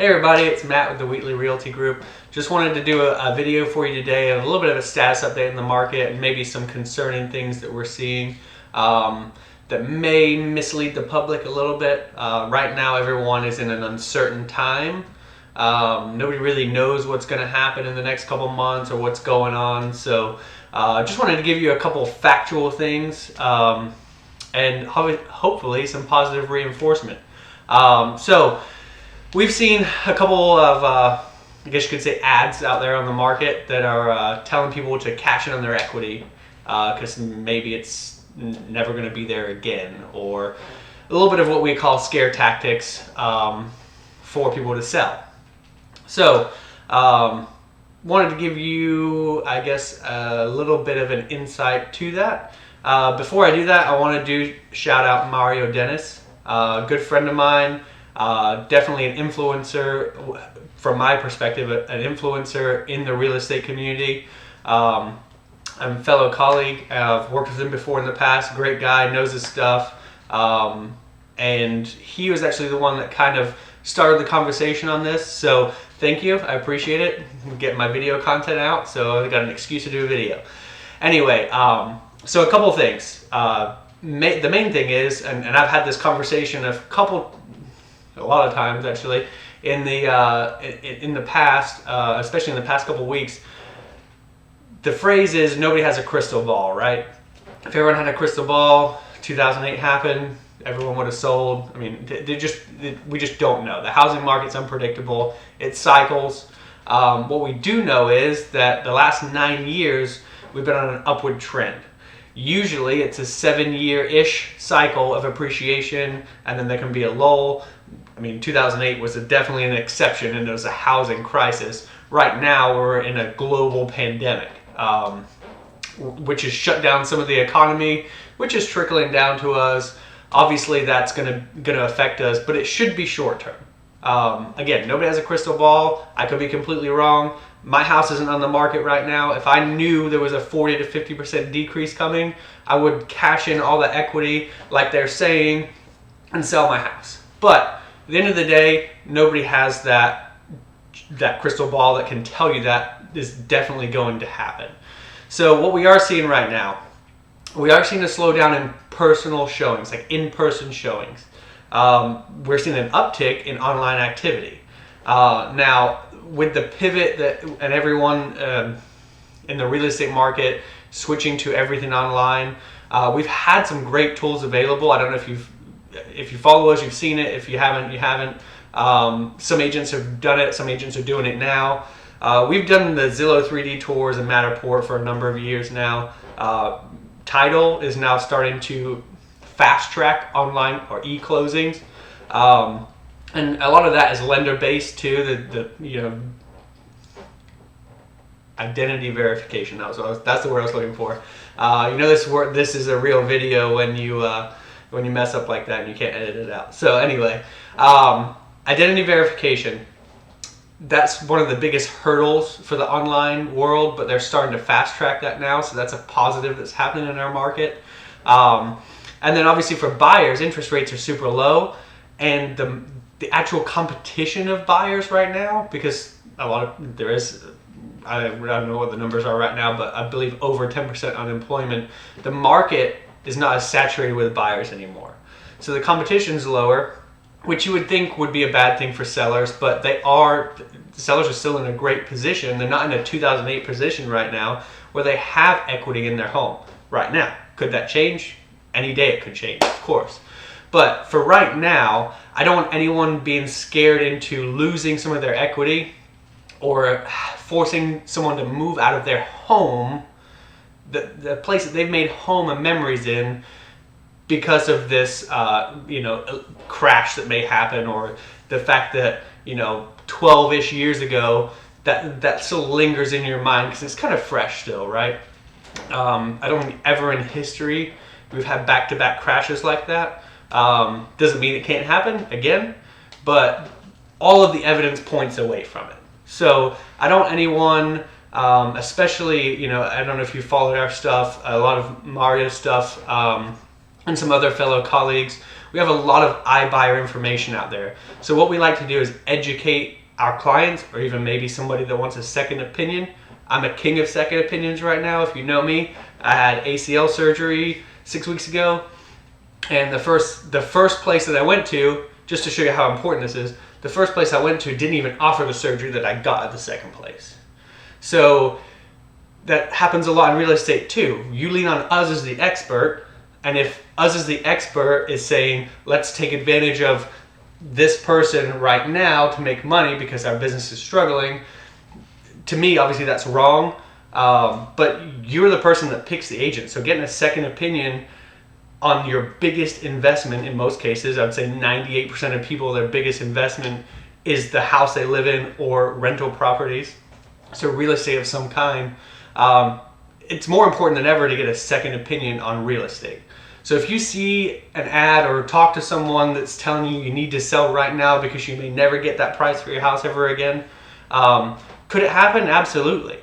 Hey everybody, it's Matt with the Wheatley Realty Group. Just wanted to do a video for you today and a little bit of a status update in the market and maybe some concerning things that we're seeing that may mislead the public a little bit. Right now everyone is in an uncertain time. Nobody really knows what's going to happen in the next couple months or what's going on. So just wanted to give you a couple factual things and hopefully some positive reinforcement. So we've seen a couple of, I guess you could say, ads out there on the market that are telling people to cash in on their equity because maybe it's never going to be there again, or a little bit of what we call scare tactics for people to sell. So wanted to give you, I guess, a little bit of an insight to that. Before I do that, I want to shout out Mario Dennis, a good friend of mine. Definitely an influencer, from my perspective, an influencer in the real estate community. I'm a fellow colleague. I've worked with him before in the past. Great guy, knows his stuff. And he was actually the one that kind of started the conversation on this. So thank you. I appreciate it. I'm getting my video content out, so I got an excuse to do a video. Anyway, so a couple of things. The main thing is, and I've had this conversation a lot of times actually in the past, especially in the past couple weeks. The phrase is nobody has a crystal ball, right? If everyone had a crystal ball, 2008 happened, everyone would have sold. I mean, we just don't know. The housing market's unpredictable. It cycles. What we do know is that the last 9 years we've been on an upward trend. Usually it's a 7-year-ish cycle of appreciation, and then there can be a lull. I mean, 2008 was definitely an exception, and it was a housing crisis. Right now, we're in a global pandemic, which has shut down some of the economy, which is trickling down to us. Obviously, that's gonna affect us, but it should be short term. Again, nobody has a crystal ball. I could be completely wrong. My house isn't on the market right now. If I knew there was a 40 to 50% decrease coming, I would cash in all the equity, like they're saying, and sell my house. But at the end of the day, nobody has that crystal ball that can tell you that is definitely going to happen. So what we are seeing right now, we are seeing a slowdown in personal showings, like in-person showings. We're seeing an uptick in online activity. Now, with the pivot and everyone in the real estate market switching to everything online, we've had some great tools available. I don't know if you follow us, you've seen it. If you haven't, you haven't. Some agents have done it. Some agents are doing it now. We've done the Zillow 3D tours and Matterport for a number of years now. Title is now starting to fast track online or e-closings. And a lot of that is lender based too. The identity verification. That's the word I was looking for. This is a real video when you mess up like that and you can't edit it out. So anyway, identity verification. That's one of the biggest hurdles for the online world, but they're starting to fast track that now. So that's a positive that's happening in our market. And then obviously for buyers, interest rates are super low, and the actual competition of buyers right now, because I don't know what the numbers are right now, but I believe over 10% unemployment, the market is not as saturated with buyers anymore. So the competition's lower, which you would think would be a bad thing for sellers, but the sellers are still in a great position. They're not in a 2008 position right now where they have equity in their home right now. Could that change? Any day it could change, of course. But for right now, I don't want anyone being scared into losing some of their equity or forcing someone to move out of their home, the place that they've made home and memories in, because of this crash that may happen, or the fact that 12-ish years ago that still lingers in your mind because it's kind of fresh still, right? I don't think ever in history we've had back-to-back crashes like that. Doesn't mean it can't happen again, but all of the evidence points away from it. So I don't want anyone, especially, I don't know if you followed our stuff, a lot of Mario's stuff, and some other fellow colleagues. we have a lot of iBuyer information out there. So what we like to do is educate our clients, or even maybe somebody that wants a second opinion. I'm a king of second opinions right now. If you know me, I had ACL surgery 6 weeks ago, and the first place that I went to, just to show you how important this is, the first place I went to didn't even offer the surgery that I got at the second place. So that happens a lot in real estate too. You lean on us as the expert, and if us as the expert is saying, let's take advantage of this person right now to make money because our business is struggling, to me, obviously that's wrong. But you're the person that picks the agent. So getting a second opinion on your biggest investment, in most cases, I'd say 98% of people, their biggest investment is the house they live in or rental properties. So real estate of some kind. It's more important than ever to get a second opinion on real estate. So if you see an ad or talk to someone that's telling you need to sell right now because you may never get that price for your house ever again, could it happen? Absolutely.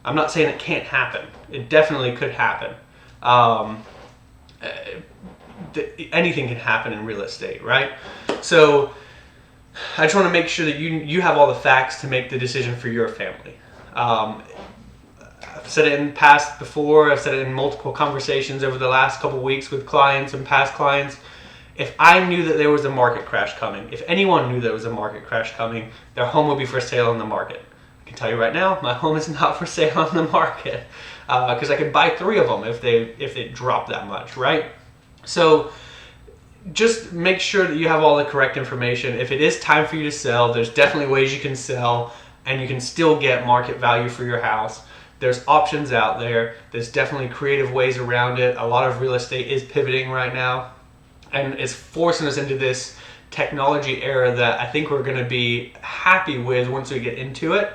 I'm not saying it can't happen. It definitely could happen. Anything can happen in real estate, right? So I just want to make sure that you have all the facts to make the decision for your family. I've said it in the past before. I've said it in multiple conversations over the last couple weeks with clients and past clients. If I knew that there was a market crash coming, if anyone knew there was a market crash coming, their home would be for sale on the market. I can tell you right now, my home is not for sale on the market because I could buy 3 of them if they drop that much, right? So just make sure that you have all the correct information. If it is time for you to sell, there's definitely ways you can sell and you can still get market value for your house. There's options out there. There's definitely creative ways around it. A lot of real estate is pivoting right now, and it's forcing us into this technology era that I think we're going to be happy with once we get into it.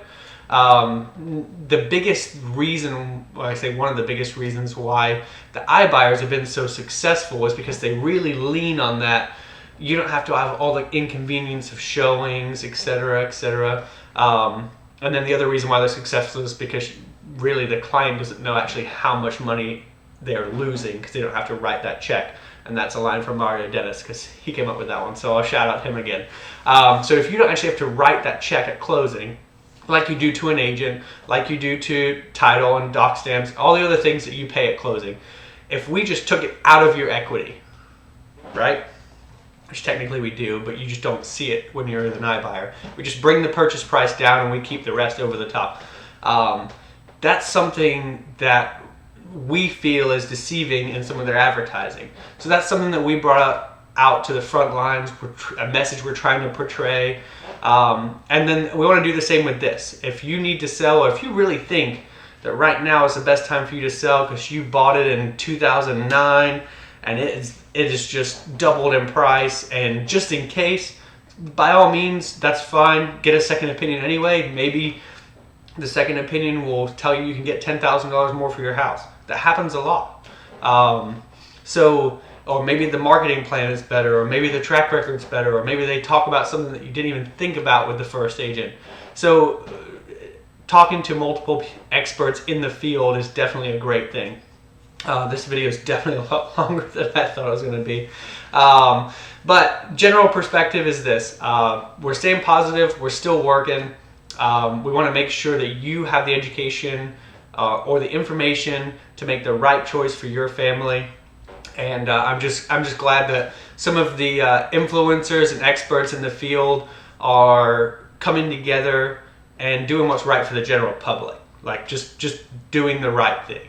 The biggest reason, well, I say one of the biggest reasons why the iBuyers have been so successful is because they really lean on that. You don't have to have all the inconvenience of showings, etc., etc. And then the other reason why they're successful is because really the client doesn't know actually how much money they're losing because they don't have to write that check. And that's a line from Mario Dennis because he came up with that one. So I'll shout out him again. So if you don't actually have to write that check at closing, like you do to an agent, like you do to title and doc stamps, all the other things that you pay at closing, if we just took it out of your equity, right? Which technically we do, but you just don't see it when you're an iBuyer. We just bring the purchase price down and we keep the rest over the top. That's something that we feel is deceiving in some of their advertising. So that's something that we brought out to the front lines, a message we're trying to portray. And then we want to do the same with this. If you need to sell, or if you really think that right now is the best time for you to sell because you bought it in 2009 and it is just doubled in price, and just in case, by all means, that's fine. Get a second opinion anyway. Maybe the second opinion will tell you can get $10,000 more for your house. That happens a lot. Or maybe the marketing plan is better, or maybe the track record's better, or maybe they talk about something that you didn't even think about with the first agent. So talking to multiple experts in the field is definitely a great thing. This video is definitely a lot longer than I thought it was going to be. But general perspective is this. We're staying positive. We're still working. We want to make sure that you have the education or the information to make the right choice for your family. And I'm just glad that some of the influencers and experts in the field are coming together and doing what's right for the general public, like just doing the right thing.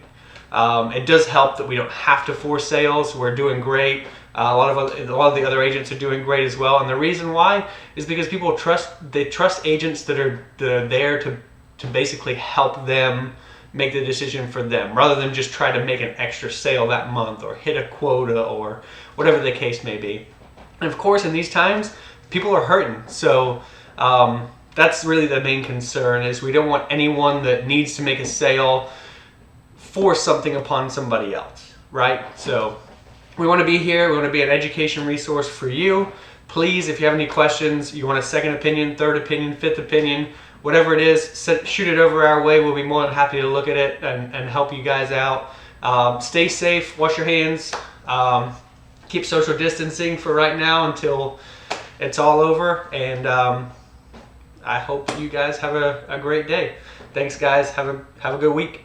It does help that we don't have to force sales. We're doing great. A lot of the other agents are doing great as well, and the reason why is because people trust agents that are there to basically help them make the decision for them, rather than just try to make an extra sale that month or hit a quota or whatever the case may be. And of course, in these times, people are hurting. So that's really the main concern, is we don't want anyone that needs to make a sale force something upon somebody else, right? So we want to be here. We want to be an education resource for you. Please, if you have any questions, you want a second opinion, third opinion, fifth opinion, whatever it is, shoot it over our way. We'll be more than happy to look at it and help you guys out. Stay safe, wash your hands, keep social distancing for right now until it's all over. And I hope you guys have a great day. Thanks, guys. Have a good week.